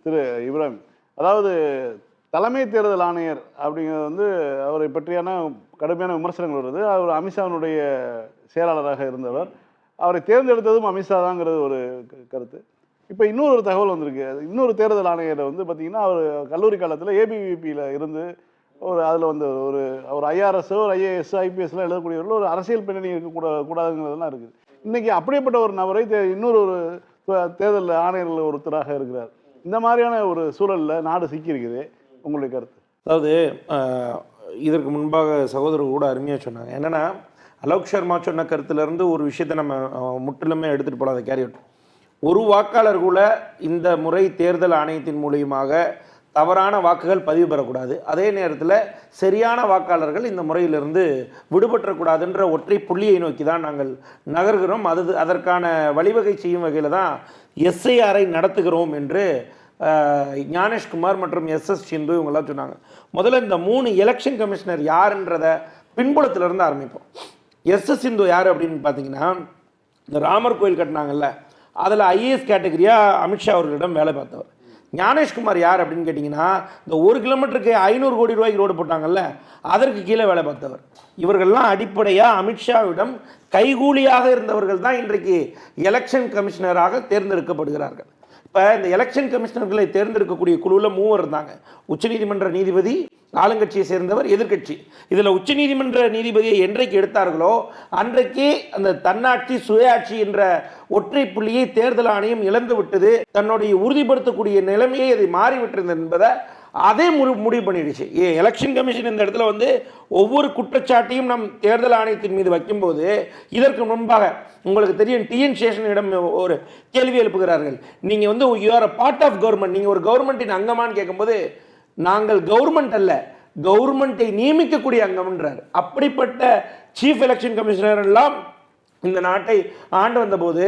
திரு இப்ராஹிம், அதாவது தலைமை தேர்தல் ஆணையர் அப்படிங்கிறது வந்து அவரை பற்றியான கடுமையான விமர்சனங்கள் வருது. அவர் அமித்ஷாவினுடைய செயலாளராக இருந்தவர். அவரை தேர்ந்தெடுத்ததும் அமித்ஷா தாங்கிறது ஒரு கருத்து. இப்போ இன்னொரு தகவல் வந்திருக்கு. இன்னொரு தேர்தல் ஆணையரை வந்து பார்த்தீங்கன்னா, அவர் கல்லூரி காலத்தில் ஏபிவிபியில் இருந்து அதில் வந்து ஒரு ஐஆர்எஸ், ஒரு ஐஏஎஸ், ஐபிஎஸ்லாம் எழுதக்கூடியவர்கள் ஒரு அரசியல் பின்னணி இருக்கக்கூடாதுங்கிறதுலாம் இருக்குது. இன்றைக்கி அப்படிப்பட்ட ஒரு நபரை இன்னொரு தேர்தல் ஆணையர்கள் ஒருத்தராக இருக்கிறார். இந்த மாதிரியான ஒரு சூழலில் நாடு சிக்கியிருக்குது. உங்களுடைய கருத்து? அதாவது இதற்கு முன்பாக சகோதரர் கூட அருமையாக சொன்னாங்க. என்னென்னா, அலோக் சர்மா சொன்ன கருத்துலேருந்து ஒரு விஷயத்தை நம்ம முற்றிலுமே எடுத்துகிட்டு போகலாம். அதை கேரியட்டும். ஒரு வாக்காளர் கூட இந்த முறை தேர்தல் ஆணையத்தின் மூலியமாக தவறான வாக்குகள் பதிவு பெறக்கூடாது. அதே நேரத்தில் சரியான வாக்காளர்கள் இந்த முறையிலிருந்து விடுபற்றக்கூடாதுன்ற ஒற்றை புள்ளியை நோக்கி தான் நாங்கள் நகர்கிறோம். அதற்கான வழிவகை செய்யும் வகையில் தான் எஸ்ஐஆரை நடத்துகிறோம் என்று ஞானேஷ்குமார் மற்றும் எஸ்எஸ் சிந்து இவங்கெல்லாம் சொன்னாங்க. முதல்ல இந்த 3 எலெக்ஷன் கமிஷனர் யாருன்றதை பின்புலத்திலிருந்து ஆரம்பிப்போம். எஸ்எஸ் சிந்து யார் அப்படின்னு பார்த்தீங்கன்னா, இந்த ராமர் கோயில் கட்டினாங்கல்ல, அதில் ஐஏஎஸ் கேட்டகரியாக அமித்ஷா அவர்களிடம் வேலை பார்த்தவர். ஞானேஷ்குமார் யார் அப்படின்னு கேட்டிங்கன்னா, இந்த 1 கிலோமீட்டருக்கு 500 கோடி ரூபாய்க்கு ரோடு போட்டாங்கல்ல, அதற்கு கீழே வேலை பார்த்தவர். இவர்கள்லாம் அடிப்படையாக அமித்ஷாவிடம் கைகூலியாக இருந்தவர்கள் தான் இன்றைக்கு எலெக்ஷன் கமிஷனராக தேர்ந்தெடுக்கப்படுகிறார்கள். இப்போ இந்த எலெக்ஷன் கமிஷனர்களை தேர்ந்தெடுக்கக்கூடிய குழுவில் 3 இருந்தாங்க. உச்சநீதிமன்ற நீதிபதி, ஆளுங்கட்சியை சேர்ந்தவர், எதிர்கட்சி. இதில் உச்சநீதிமன்ற நீதிபதியை என்றைக்கு எடுத்தார்களோ அன்றைக்கு அந்த தன்னாட்சி சுயாட்சி என்ற ஒற்றை புள்ளியை தேர்தல் ஆணையம் இழந்து விட்டது. தன்னுடைய உறுதிப்படுத்தக்கூடிய நிலைமையை அதை மாறிவிட்டது என்பதை அதே முடிவு பண்ணிடுச்சு. எலெக்ஷன் கமிஷன் இந்த இடத்துல வந்து ஒவ்வொரு குற்றச்சாட்டையும் நம் தேர்தல் ஆணையத்தின் மீது வைக்கும்போது, இதற்கு முன்பாக உங்களுக்கு தெரியும், டிஎன் சேஷனிடம் ஒரு கேள்வி எழுப்புகிறார்கள். நீங்கள் வந்து you are a part of government, நீங்கள் ஒரு கவர்மெண்ட்டின் அங்கமானு கேட்கும்போது, நாங்கள் கவர்மெண்ட் அல்ல, கவர்மெண்ட்டை நியமிக்கக்கூடிய அங்கம்ன்றார். அப்படிப்பட்ட சீஃப் எலெக்ஷன் கமிஷனர் எல்லாம் இந்த நாட்டை ஆண்டு வந்தபோது,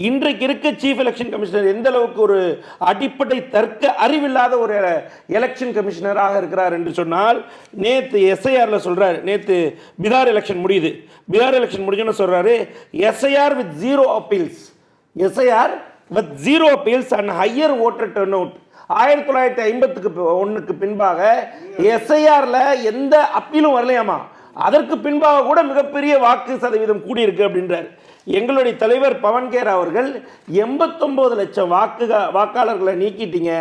இன்றைக்கு இருக்க சீஃப் எலெக்ஷன் கமிஷனர் எந்த அளவுக்கு ஒரு அடிப்படை தர்க்க அறிவில்லாத ஒரு எலெக்ஷன் கமிஷனராக இருக்கிறார் என்று சொன்னால், நேற்று எஸ்ஐஆரில் சொல்கிறார், நேற்று பீகார் எலெக்ஷன் முடியுது, பீகார் எலெக்ஷன் முடிஞ்சோன்னு சொல்கிறாரு, SIR with 0 appeals, SIR with 0 appeals and higher voter turn out. 1951க்கு பின்பாக எஸ்ஐஆரில் எந்த அப்பீலும் வரலையாமா, அதற்கு பின்பாக கூட மிகப்பெரிய வாக்கு சதவீதம் கூடியிருக்கு அப்படின்றார். எங்களுடைய தலைவர் பவன்கேர் அவர்கள் 89 லட்சம் வாக்காளர்களை நீக்கிட்டீங்க,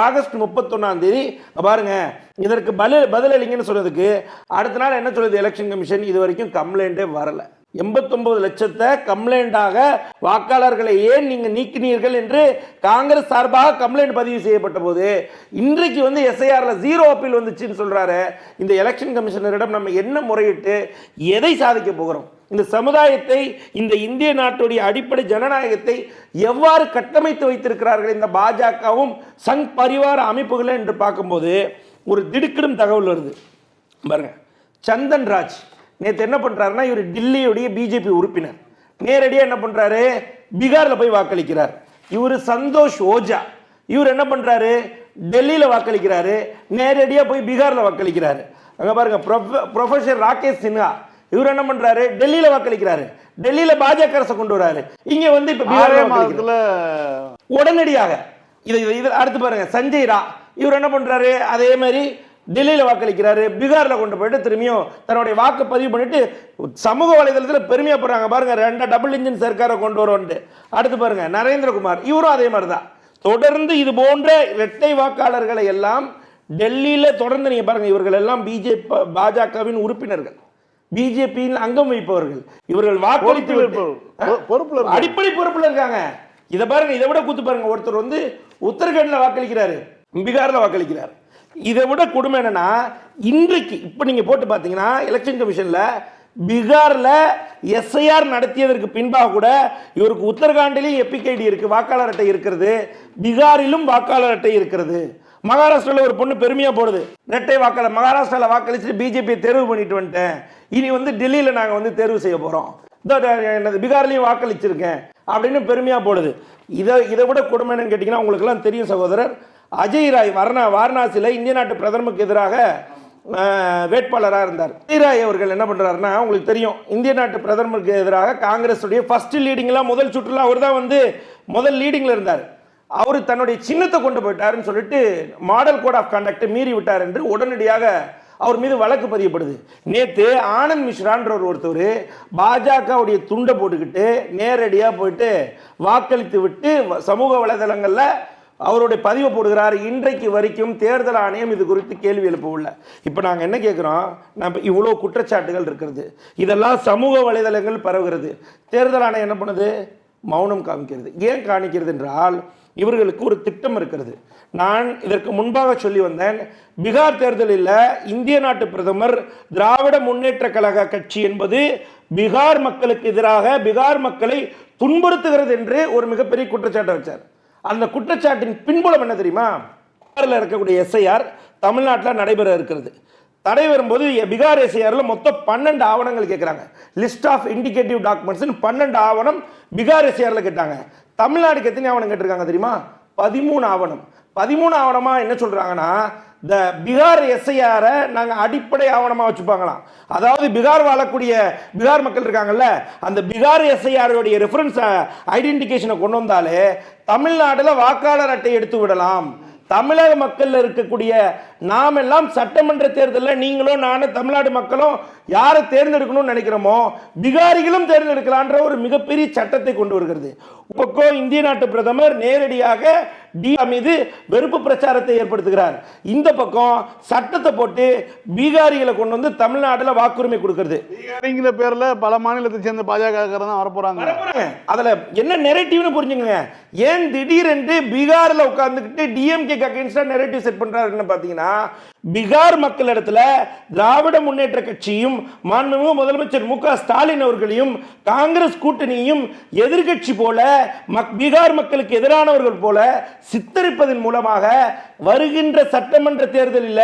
ஆகஸ்ட் 31 பாருங்க, இதற்கு பதிலளிங்கன்னு சொன்னதுக்கு அடுத்த நாள் என்ன சொல்லுது எலெக்ஷன் கமிஷன், இது வரைக்கும் கம்ப்ளைண்டே வரலை. 89 லட்சத்தை கம்ப்ளைண்டாக வாக்காளர்களை ஏன் நீங்கள் நீக்கினீர்கள் என்று காங்கிரஸ் சார்பாக கம்ப்ளைண்ட் பதிவு செய்யப்பட்ட போது, இன்றைக்கு வந்து எஸ்ஐஆரில் 0 அப்பீல் வந்துச்சுன்னு சொல்கிறாரு. இந்த எலெக்ஷன் கமிஷனரிடம் நம்ம என்ன முறையிட்டு எதை சாதிக்க போகிறோம்? இந்த சமுதாயத்தை, இந்த இந்திய நாட்டுடைய அடிப்படை ஜனநாயகத்தை எவ்வாறு கட்டமைத்து வைத்திருக்கிறார்கள் இந்த பாஜகவும் சங் பரிவார அமைப்புகளை என்று பார்க்கும்போது ஒரு திடுக்கிடும் தகவல் வருது பாருங்க. சந்தன் ராஜ் நேற்று என்ன பண்ணுறாருன்னா, இவர் டில்லியுடைய பிஜேபி உறுப்பினர், நேரடியாக என்ன பண்ணுறாரு, பீகாரில் போய் வாக்களிக்கிறார். இவர் சந்தோஷ் ஓஜா, இவர் என்ன பண்ணுறாரு, டெல்லியில் வாக்களிக்கிறாரு, நேரடியாக போய் பீகாரில் வாக்களிக்கிறாரு. அங்கே பாருங்க, ப்ரொஃபஸர் ராகேஷ் சின்ஹா, இவர் என்ன பண்ணுறாரு, டெல்லியில் வாக்களிக்கிறாரு, டெல்லியில் பாஜக அரசை கொண்டு வராரு, இங்கே வந்து இப்போ பீகாரில் உடனடியாக இதை அடுத்து பாருங்க. சஞ்சய் ரா, இவர் என்ன பண்ணுறாரு, அதே மாதிரி டெல்லியில் வாக்களிக்கிறாரு, பீகாரில் கொண்டு போயிட்டு திரும்பியும் தன்னுடைய வாக்கு பதிவு பண்ணிட்டு சமூக வலைதளத்தில் பெருமையாக போடுறாங்க பாருங்க, 2 டபுள் இன்ஜின் சர்க்காரை கொண்டு வரோன்ட்டு. அடுத்து பாருங்க, நரேந்திரகுமார், இவரும் அதே மாதிரி தான். தொடர்ந்து இது போன்ற இரட்டை வாக்காளர்களை எல்லாம் டெல்லியில் தொடர்ந்து நீங்கள் பாருங்க, இவர்கள் எல்லாம் பாஜகவின் உறுப்பினர்கள், பிஜேபியின் அங்கம் வைப்பவர்கள், இவர்கள் வாக்களித்து அடிப்படை பொறுப்பில் இருக்காங்க. இதை பாருங்க, இதை விட கூத்து பாருங்க, ஒருத்தர் வந்து உத்தரகண்டில் வாக்களிக்கிறாரு, பீகாரில் வாக்களிக்கிறார். இதை விட கொடுமை என்னன்னா, இன்றைக்கு இப்போ நீங்கள் போட்டு பார்த்தீங்கன்னா எலெக்ஷன் கமிஷனில் பீகாரில் எஸ்ஐஆர் நடத்தியதற்கு பின்பாக கூட இவருக்கு உத்தரகாண்டிலையும் எபிக்-ஐடி இருக்குது, வாக்காளர் அட்டை இருக்கிறது, பீகாரிலும் வாக்காளர் அட்டை இருக்கிறது. மகாராஷ்டிராவில் ஒரு பொண்ணு பெருமையாக போடுது, இரட்டை வாக்காளர், மகாராஷ்டிராவில் வாக்களிச்சுட்டு பிஜேபியை தேர்வு பண்ணிட்டு வந்துட்டேன், இனி வந்து டெல்லியில் நாங்கள் வந்து தேர்வு செய்ய போகிறோம், பீகார்லையும் வாக்களிச்சிருக்கேன் அப்படின்னு பெருமையாக போடுது. இதை விட கொடுமை என்னன்னு கேட்டிங்கன்னா, உங்களுக்கெல்லாம் தெரியும் சகோதரர், அஜய் ராய் வாரணாசியில் இந்திய நாட்டு பிரதமருக்கு எதிராக வேட்பாளராக இருந்தார். அஜய் ராய் அவர்கள் என்ன பண்ணுறாருன்னா, உங்களுக்கு தெரியும், இந்திய நாட்டு பிரதமருக்கு எதிராக காங்கிரஸுடைய ஃபர்ஸ்ட் லீடிங்லாம் முதல் சுற்றுலா அவர் தான் வந்து முதல் லீடிங்கில் இருந்தார். அவர் தன்னுடைய சின்னத்தை கொண்டு போயிட்டாருன்னு சொல்லிட்டு மாடல் கோட் ஆஃப் கண்டக்டை மீறி விட்டார் என்று உடனடியாக அவர் மீது வழக்கு பதியப்படுது. நேற்று ஆனந்த் மிஸ்ரான்ற ஒருத்தர் பாஜகவுடைய துண்டை போட்டுக்கிட்டு நேரடியாக போயிட்டு வாக்களித்து விட்டு சமூக வலைதளங்களில் அவருடைய பதிவை போடுகிறார். இன்றைக்கு வரைக்கும் தேர்தல் ஆணையம் இது குறித்து கேள்வி எழுப்பவில்லை. இப்போ நாங்கள் என்ன கேட்குறோம், நம்ம இவ்வளோ குற்றச்சாட்டுகள் இருக்கிறது, இதெல்லாம் சமூக வலைதளங்கள் பரவுகிறது, தேர்தல் ஆணையம் என்ன பண்ணுது? மௌனம் காமிக்கிறது. ஏன் காணிக்கிறது என்றால் இவர்களுக்கு ஒரு திட்டம் இருக்கிறது. நான் இதற்கு முன்பாக சொல்லி வந்தேன், பீகார் தேர்தலில் இந்திய நாட்டு பிரதமர் திராவிட முன்னேற்ற கழக கட்சி என்பது பீகார் மக்களுக்கு எதிராக பீகார் மக்களை துன்புறுத்துகிறது என்று ஒரு மிகப்பெரிய குற்றச்சாட்டை வச்சார். அந்த குற்றச்சாட்டின் பின்புலம் என்ன தெரியுமா? பீகாரில் இருக்கக்கூடிய எஸ்ஐஆர் தமிழ்நாட்டில் நடைபெற இருக்கிறது. நடைபெறும்போது பீகார் எஸ்ஐஆரில் மொத்தம் 12 ஆவணங்கள் கேட்குறாங்க. லிஸ்ட் ஆஃப் இண்டிகேட்டிவ் டாக்குமெண்ட்ஸ் 12 ஆவணம் பீகார் எஸ்ஐஆரில் கேட்டாங்க. தமிழ்நாடுக்கு எத்தனை ஆவணம் கேட்டிருக்காங்க தெரியுமா? 13 ஆவணம். 13 ஆவணமாக என்ன சொல்கிறாங்கன்னா, இந்த பீகார் எஸ்ஐஆரை நாங்கள் அடிப்படை ஆவணமாக வச்சுப்பாங்களாம். அதாவது பீகார் வாழக்கூடிய பீகார் மக்கள் இருக்காங்கல்ல, அந்த பீகார் எஸ்ஐஆருடைய ரெஃபரன்ஸ் ஐடென்டிஃபிகேஷனை கொண்டு வந்தாலே தமிழ்நாட்டில் வாக்காளர் அட்டை எடுத்து விடலாம். தமிழக மக்கள் இருக்கக்கூடிய நாம் எல்லாம் சட்டமன்ற தேர்தலில் நீங்களும் நானும் தமிழ்நாடு மக்களும் யாரை தேர்ந்தெடுக்கணும்னு நினைக்கிறோமோ பீகாரிகளும் தேர்ந்தெடுக்கலான்ற ஒரு மிகப்பெரிய சட்டத்தை கொண்டு வருகிறது. பக்கம் இந்திய நாட்டு பிரதமர் நேரடியாக மீது வெறுப்பு பிரச்சாரத்தை ஏற்படுத்துகிறார். இந்த பக்கம் சட்டத்தை போட்டு பீகாரிகளை கொண்டு வந்து தமிழ்நாட்டில் வாக்குரிமை கொடுக்கிறது. பீகாரிங்கிற பேர்ல பல மாநிலத்தை சேர்ந்த பாஜக தான் வரப்போறாங்க. அதுல என்ன நெரேட்டிவ்னு புரிஞ்சுங்க. ஏன் திடீரென்று பீகாரில் உட்கார்ந்துக்கிட்டு டிஎம்கே அகைன்ஸ்டா நெரேட்டிவ் செட் பண்றாருன்னு பாத்தீங்கன்னா, பீகார் மக்களிடத்துல திராவிட முன்னேற்ற கட்சியும் மாண்புமிகு முதலமைச்சர் மு க ஸ்டாலின் அவர்களையும் காங்கிரஸ் கூட்டணியும் எதிர்கட்சி போல பீகார் மக்களுக்கு எதிரானவர்கள் போல சித்தரிப்பதன் மூலமாக வருகின்ற சட்டமன்ற தேர்தலில்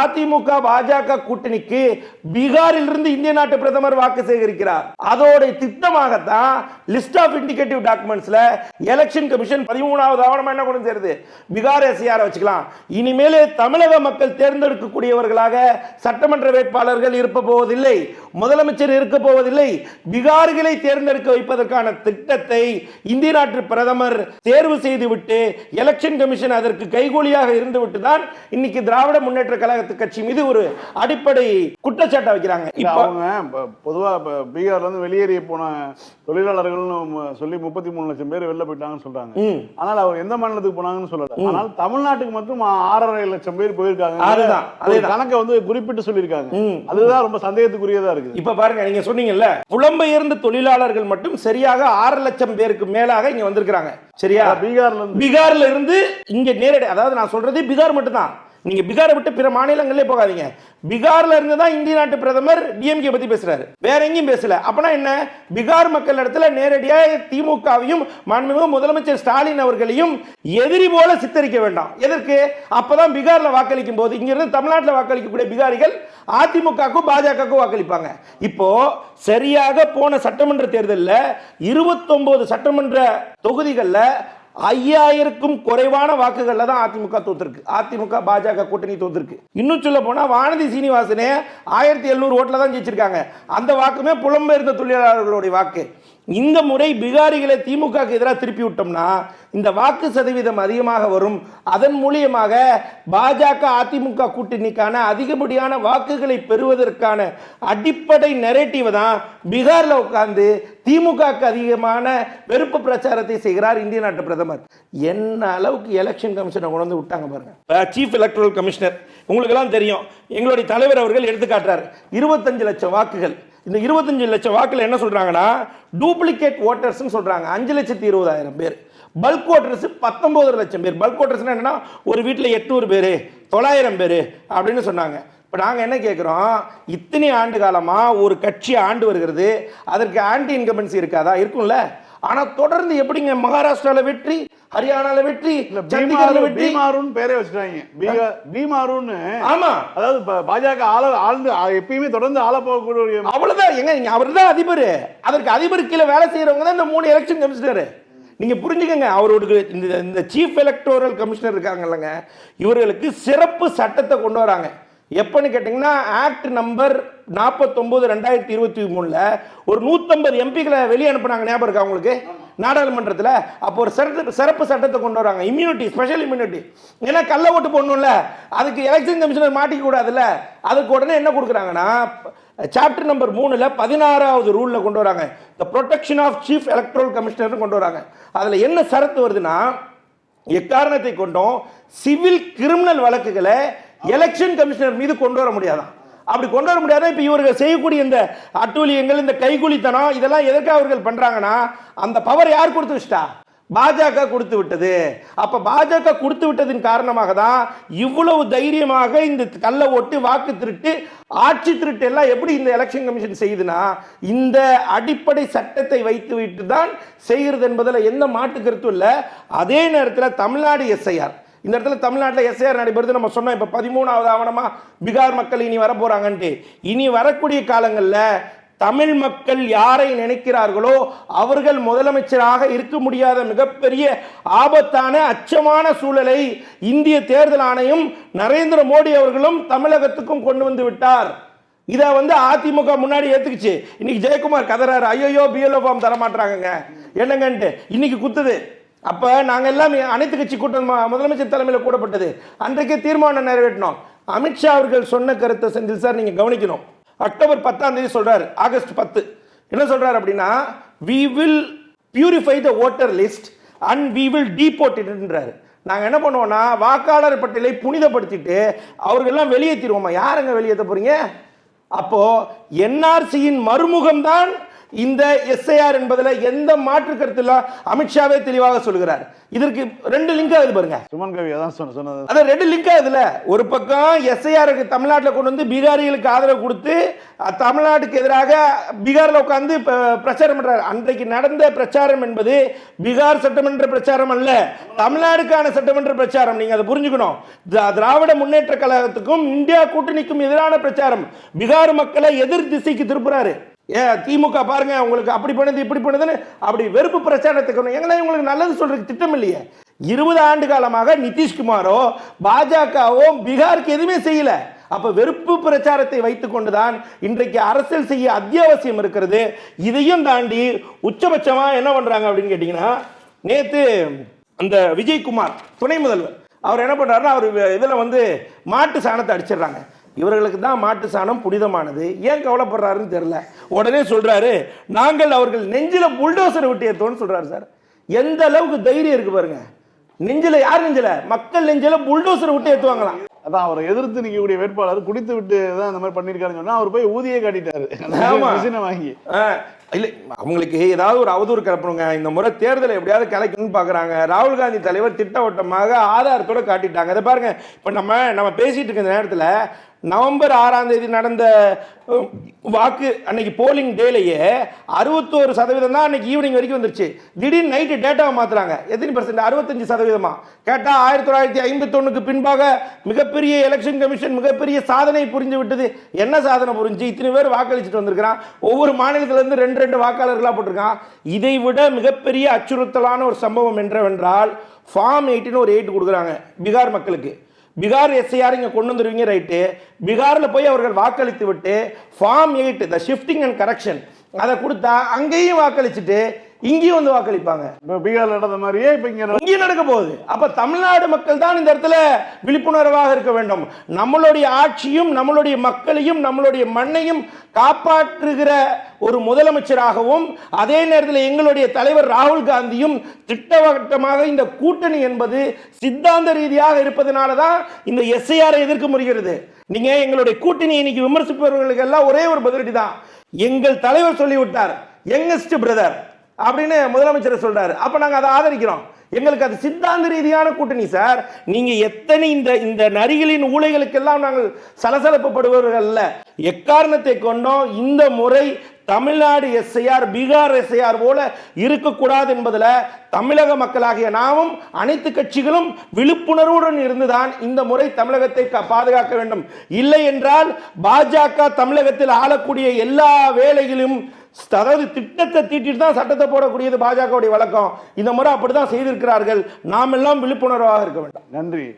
அதிமுக பாஜக கூட்டணிக்கு பீகாரில் இருந்து இந்திய நாட்டு பிரதமர் வாக்கு சேகரிக்கிறார். அதோட திட்டமாகத்தான் லிஸ்ட் ஆஃப் இண்டிகேட்டிவ் டாக்குமெண்ட்ஸ்ல எலெக்ஷன் கமிஷன் 13வது ஆவணமா என்ன கொண்டு சேருது? பீகார் எஸ்ஐஆர் வச்சுக்கலாம். இனிமேல் தமிழக மக்கள் தேர்ந்தெடுக்கக்கூடியவர்களாக சட்டமன்ற வேட்பாளர்கள் இருக்க போவதில்லை, முதலமைச்சர் இருக்க போவதில்லை. பீகார்களை தேர்ந்தெடுக்க வைப்பதற்கான திட்டத்தை இந்திய நாட்டு பிரதமர் தேர்வு செய்துவிட்டு எலெக்ஷன் கமிஷன் அதற்கு கைகூலியாக இருந்துவிட்டு தான் இன்னைக்கு திராவிட முன்னேற்ற கழக கட்சி மீது ஒரு அடிப்படை குற்றச்சாட்டை வைக்கிறாங்க. இப்போ பொதுவா பீகார்ல இருந்து வெளியேறிய போன தொழிலாளர்கள் சொல்லி 33 லட்சம் பேர் வெளில போயிட்டாங்கன்னு சொல்றாங்க. ஆனால் அவர் எந்த மாநிலத்துக்கு போனாங்கன்னு சொல்லல. ஆனால் தமிழ்நாட்டுக்கு மட்டும் 6.5 லட்சம் பேர் போயிருக்காங்க. கணக்கை வந்து குறிப்பிட்டு சொல்லியிருக்காங்க. அதுதான் ரொம்ப சந்தேகத்துக்குரியதா இருக்கு. இப்ப பாருங்க, நீங்க சொன்னீங்கல்ல, புலம்பெயர்ந்த தொழிலாளர்கள் மட்டும் சரியாக 6 லட்சம் பேருக்கு மேலாக இங்க வந்திருக்காங்க. சரியா? பீகார்ல இருந்து இங்க நேரடி, அதாவது நான் சொல்றது பீகார் மட்டும் தான். நீங்க பீகாரை விட்டு பிற மாநிலங்களே போகாதீங்க. பீகார்ல இருந்து தான் இந்திய நாட்டு பிரதமர் டிஎம்கே பத்தி பேசுறாரு, வேற எங்கேயும் பேசல. அப்பனா என்ன? பீகார் மக்கள் இடத்துல நேரடியாக திமுகவையும் மாண்புமிகு முதலமைச்சர் ஸ்டாலின் அவர்களையும் எதிரி போல சித்தரிக்க வேண்டாம். எதற்கு? அப்பதான் பீகார்ல வாக்களிக்கும் போது இங்க இருந்து தமிழ்நாட்டில் வாக்களிக்கக்கூடிய பீகாரிகள் அதிமுகவுக்கும் பாஜகவுக்கும் வாக்களிப்பாங்க. இப்போ சரியாக போன சட்டமன்ற தேர்தலில் 29 சட்டமன்ற தொகுதிகளில் 5000க்கும் குறைவான வாக்குகள்ல தான் அதிமுக தோத்துருக்கு. அதிமுக பாஜக கூட்டணி தோத்துருக்கு. இன்னும் சொல்ல போனா வானதி சீனிவாசனே 1700 ஓட்டுல தான் ஜெயிச்சிருக்காங்க. அந்த வாக்குமே புலம்பெயர்ந்த தொழிலாளர்களுடைய வாக்கு. இந்த முறை பீகாரிகளை திமுக எதிராக திருப்பி விட்டோம்னா இந்த வாக்கு சதவீதம் அதிகமாக வரும். அதன் மூலியமாக பாஜக அதிமுக கூட்டணிக்கான அதிகப்படியான வாக்குகளை பெறுவதற்கான அடிப்படை நெரேட்டிவ் தான் பீகார்ல உட்கார்ந்து திமுக அதிகமான வெறுப்பு பிரச்சாரத்தை செய்கிறார் இந்திய நாட்டு பிரதமர். என்ன அளவுக்கு எலெக்ஷன் கமிஷனை கொண்டு வந்து விட்டாங்க பாருங்க. சீஃப் எலக்டரல் கமிஷனர் உங்களுக்கு எல்லாம் தெரியும், எங்களுடைய தலைவர் அவர்கள் எடுத்து காட்டுறாரு 25 லட்சம் வாக்குகள். இந்த 25 லட்சம் வாக்குல என்ன சொல்றாங்கன்னா டூப்ளிகேட் ஓட்டர்ஸ் சொல்றாங்க 5,20,000 பேர். பல்க் ஓட்டர்ஸ் 19 லட்சம் பேர். பல்க் ஓட்டர்ஸ் என்னன்னா ஒரு வீட்டில் 800 பேர் 900 பேர் அப்படின்னு சொன்னாங்க. இப்போ நாங்கள் என்ன கேட்குறோம், இத்தனை ஆண்டு காலமாக ஒரு கட்சி ஆண்டு வருகிறது, அதற்கு ஆன்டி இன்கம்பன்சி இருக்காதா? இருக்கும்ல. ஆனால் தொடர்ந்து எப்படிங்க மகாராஷ்டிராவில் வெற்றி, ஹரியானால வெற்றி, சண்டிகர்ல வெற்றி, பீமாருன்னு பேரே வச்சுட்டாங்க. பீமாருன்னு. ஆமா, அதாவது பாஜக ஆழ்ந்து எப்பயுமே தொடர்ந்து ஆள போகக்கூடிய. அவ்வளவுதான். எங்க அவர் தான் அதிபர். அதற்கு அதிபர் கீழே வேலை செய்யறவங்க தான் இந்த 3 எலெக்ஷன் கமிஷனர். நீங்க புரிஞ்சுக்கங்க, அவரோட இந்த சீஃப் எலக்டோரல் கமிஷனர் இருக்காங்கல்லங்க, இவர்களுக்கு சிறப்பு சட்டத்தை கொண்டு வராங்க. எப்பன்னு கேட்டீங்கன்னா ஆக்ட் நம்பர் 49/2023 ஒரு 150 எம்பிக்களை வெளியே அனுப்புனாங்க. ஞாபகம் இருக்கா உங்களுக்கு? நாடாளுமன்றத்தில். அப்போ ஒரு சிறப்பு சட்டத்தை கொண்டு வராங்க, இம்யூனிட்டி, ஸ்பெஷல் இம்யூனிட்டி. ஏன்னா கள்ள ஓட்டு போடணும்ல, அதுக்கு எலெக்ஷன் கமிஷனர் மாட்டிக்க கூடாதுல்ல. அதுக்கு உடனே என்ன கொடுக்குறாங்கன்னா, சாப்டர் நம்பர் 3ல் 16வது ரூலில் கொண்டு வராங்க, the protection of chief electoral commissioner கொண்டு வராங்க. அதில் என்ன சரத்து வருதுன்னா, எக்காரணத்தை கொண்டும் சிவில் கிரிமினல் வழக்குகளை எலெக்ஷன் கமிஷனர் மீது கொண்டு வர முடியாதான். அப்படி கொண்டு வர முடியாத. இப்போ இவர்கள் செய்யக்கூடிய இந்த அட்டூழியங்கள், இந்த கைகூலித்தனம், இதெல்லாம் எதற்காக அவர்கள் பண்றாங்கன்னா, அந்த பவர் யார் கொடுத்து வச்சிட்டா? பாஜக கொடுத்து விட்டது. அப்ப பாஜக கொடுத்து விட்டதின் காரணமாக தான் இவ்வளவு தைரியமாக இந்த கள்ள ஓட்டு, வாக்கு திருட்டு, ஆட்சி திருட்டு எல்லாம் எப்படி இந்த எலெக்ஷன் கமிஷன் செய்யுதுன்னா, இந்த அடிப்படை சட்டத்தை வைத்து விட்டு தான் செய்கிறது என்பதில் எந்த மாற்று கருத்தும் இல்லை. அதே நேரத்தில் தமிழ்நாடு எஸ்ஐஆர், இந்த இடத்துல தமிழ்நாட்டில் எஸ்ஐஆர் நடைபெறுது நம்ம சொன்னோம். இப்போ 13வது ஆவணமா பீகார் மக்கள் இனி வர போறாங்கன்ட்டு. இனி வரக்கூடிய காலங்களில் தமிழ் மக்கள் யாரை நினைக்கிறார்களோ அவர்கள் முதலமைச்சராக இருக்க முடியாத மிகப்பெரிய ஆபத்தான அச்சமான சூழலை இந்திய தேர்தல் ஆணையம் நரேந்திர மோடி அவர்களும் தமிழகத்துக்கும் கொண்டு வந்து விட்டார். இதை அதிமுக முன்னாடி ஏத்துக்குச்சு. இன்னைக்கு ஜெயக்குமார் கதறாரு, ஐயோ பிஎல்ஓ ஃபார்ம் தர மாட்டாங்க என்னங்கன்ட்டு. இன்னைக்கு குத்துது. அப்ப நாங்க எல்லாம் அனைத்து கட்சி கூட்டம் முதலமைச்சர் தலைமையில் கூடப்பட்டது. அன்றைக்கே தீர்மானம் நிறைவேற்றினோம். அமித்ஷா அவர்கள் சொன்ன கருத்தை செந்தில் சார் நீங்க கவனிக்கணும். அக்டோபர் 10ஆம் தேதி சொல்றாரு, ஆகஸ்ட் 10 என்ன சொல்றாரு அப்படின்னா, we will purify the voter list and we will deport it என்றாரு. நாங்க என்ன பண்ணுவோம்னா, வாக்காளர் பட்டியலை புனிதப்படுத்திட்டு அவர்களெல்லாம் வெளியேற்றிடுவோமா. யாருங்க வெளியேற்ற போறீங்க? அப்போ என்ஆர்சியின் மறுமுகம் தான் இந்த எஸ்ஐஆர் என்பதில் எந்த மாற்று கருத்து இல்ல. அமித்ஷாவே தெளிவாக சொல்கிறார். இதற்கு 2 லிங்க் ஆகுது பாருங்க. சுமன் கவி அதான் சொன்னது. அதான் 2 லிங்க் ஆகுதுல. ஒரு பக்கம் எஸ்ஐஆருக்கு தமிழ்நாட்டில் கொண்டு வந்து பீகாரிகளுக்கு ஆதரவு கொடுத்து தமிழ்நாட்டுக்கு எதிராக பீகாரில் உட்கார்ந்து பிரச்சாரம் பண்றாரு. அன்றைக்கு நடந்த பிரச்சாரம் என்பது பீகார் சட்டமன்ற பிரச்சாரம் அல்ல, தமிழ்நாடுக்கான சட்டமன்ற பிரச்சாரம். நீங்க அதை புரிஞ்சுக்கணும். திராவிட முன்னேற்ற கழகத்துக்கும் இந்தியா கூட்டணிக்கும் எதிரான பிரச்சாரம். பீகார் மக்களை எதிர் திசைக்கு திருப்புறாரு. திமுக பாருங்க உங்களுக்கு அப்படி பண்ணுது இப்படி பண்ணுதுன்னு அப்படி வெறுப்பு பிரச்சாரத்துக்கு எங்கன்னா உங்களுக்கு நல்லது சொல்றதுக்கு திட்டம் இல்லையே. 20 ஆண்டு காலமாக நிதிஷ்குமாரோ பாஜகவோ பீகாருக்கு எதுவுமே செய்யல. அப்ப வெறுப்பு பிரச்சாரத்தை வைத்துக் கொண்டுதான் இன்றைக்கு அரசியல் செய்ய அத்தியாவசியம் இருக்கிறது. இதையும் தாண்டி உச்சபட்சமா என்ன பண்றாங்க அப்படின்னு கேட்டீங்கன்னா, நேத்து அந்த விஜயகுமார் துணை முதல்வர் அவர் என்ன பண்றாருன்னா, அவர் இதுல மாட்டு சாணத்தை அடிச்சிடுறாங்க. இவர்களுக்கு தான் மாட்டு சாணம் புனிதமானது. ஏன் கவலைப்படுறாருன்னு தெரியல. உடனே சொல்றாரு, நாங்கள் அவர்கள் நெஞ்சில புல்டோசர் விட்டு ஏற்றோன்னு சொல்றாரு. சார் எந்த அளவுக்கு தைரியம் இருக்கு பாருங்க. நெஞ்சில, யார் நெஞ்சில? மக்கள் நெஞ்சில புல்டோசர் விட்டு ஏற்றுவாங்களாம். அதான் அவரை எதிர்த்து நிற்கக்கூடிய வேட்பாளர் குடித்து விட்டு தான் இந்த மாதிரி பண்ணியிருக்காருன்னு சொன்னா அவர் போய் ஊதியே காட்டிட்டாரு வாங்கி. இல்லை, அவங்களுக்கு ஏதாவது ஒரு அவதூறு கிளப்பணுங்க. இந்த முறை தேர்தலை எப்படியாவது கிளைக்கணும்னு பார்க்குறாங்க. ராகுல் காந்தி தலைவர் திட்டவட்டமாக ஆதாரத்தோட காட்டிட்டாங்க. அதை பாருங்க. இப்போ நம்ம பேசிட்டு இருக்க நேரத்தில் நவம்பர் 6ஆம் தேதி நடந்த வாக்கு அன்னைக்கு போலிங் டேலையே 61% தான் அன்னைக்கு ஈவினிங் வரைக்கும் வந்துருச்சு. திடீர்னு நைட்டு டேட்டாவை மாத்துறாங்க. எத்தனை %? 65%. கேட்டா 1951க்கு பின்பாக மிகப்பெரிய எலெக்ஷன் கமிஷன் மிகப்பெரிய சாதனை புரிஞ்சு விட்டது. என்ன சாதனை புரிஞ்சு? இத்தனை பேர் வாக்களிச்சுட்டு வந்திருக்கிறான். ஒவ்வொரு மாநிலத்திலிருந்து 2 வாக்காளர்களாக போட்டிருக்கான். இதை விட மிகப்பெரிய அச்சுறுத்தலான ஒரு சம்பவம் என்றவென்றால், ஃபார்ம் 8ன்னு ஒரு 8 கொடுக்குறாங்க பீகார் மக்களுக்கு. பீகார் எஸ்ஐஆர் இங்கே கொண்டு வந்துருவீங்க, ரைட்டு. பீகாரில் போய் அவர்கள் வாக்களித்து விட்டு form 8 the shifting and correction அதை கொடுத்தா அங்கேயும் வாக்களிச்சுட்டு இங்கேயும் வாக்களிப்பாங்க. பீகார் நடந்த மாதிரியே இப்போ இங்கேயும் நடக்க போகுது. அப்ப தமிழ்நாடு மக்கள் தான் இந்த இடத்துல விழிப்புணர்வாக இருக்க வேண்டும். நம்மளுடைய ஆட்சியும் நம்மளுடைய மக்களையும் நம்மளுடைய மண்ணையும் காப்பாற்றுகிற ஒரு முதலமைச்சராகவும், அதே நேரத்தில் எங்களுடைய தலைவர் ராகுல் காந்தியும் திட்டவட்டமாக இந்த கூட்டணி என்பது சித்தாந்த ரீதியாக இருப்பதனால தான் இந்த எஸ்ஐஆரை எதிர்க்க முடிகிறது. நீங்க எங்களுடைய கூட்டணி இன்னைக்கு விமர்சிப்பவர்களுக்கு எல்லாம் ஒரே ஒரு பதிலடி தான். எங்கள் தலைவர் சொல்லிவிட்டார், யங்கஸ்ட் பிரதர் அப்படின்னு முதலமைச்சர் சொல்றாரு. அப்ப நாங்க அதை ஆதரிக்கிறோம். எங்களுக்கு அது சித்தாந்த ரீதியான கூட்டணி சார். நீங்க எத்தனை இந்த நரிகளின் ஊழைகளுக்கெல்லாம் நாங்கள் சலசலப்படுபவர்கள் அல்ல. எக்காரணத்தை கொண்டோம் இந்த முறை தமிழ்நாடு எஸ்ஐஆர் பீகார் எஸ்ஐஆர் போல இருக்கக்கூடாது என்பதில் தமிழக மக்களாகிய நாமும் அனைத்து கட்சிகளும் விழிப்புணர்வுடன் இருந்துதான் இந்த முறை தமிழகத்தை பாதுகாக்க வேண்டும். இல்லை என்றால் பாஜக தமிழகத்தில் ஆளக்கூடிய எல்லா வேலைகளும், அதாவது திட்டத்தை தீட்டிட்டு தான் சட்டத்தை போடக்கூடியது பாஜகவுடைய வழக்கம். இந்த முறை அப்படிதான் செய்திருக்கிறார்கள். நாம் எல்லாம் விழிப்புணர்வாக இருக்க வேண்டும். நன்றி.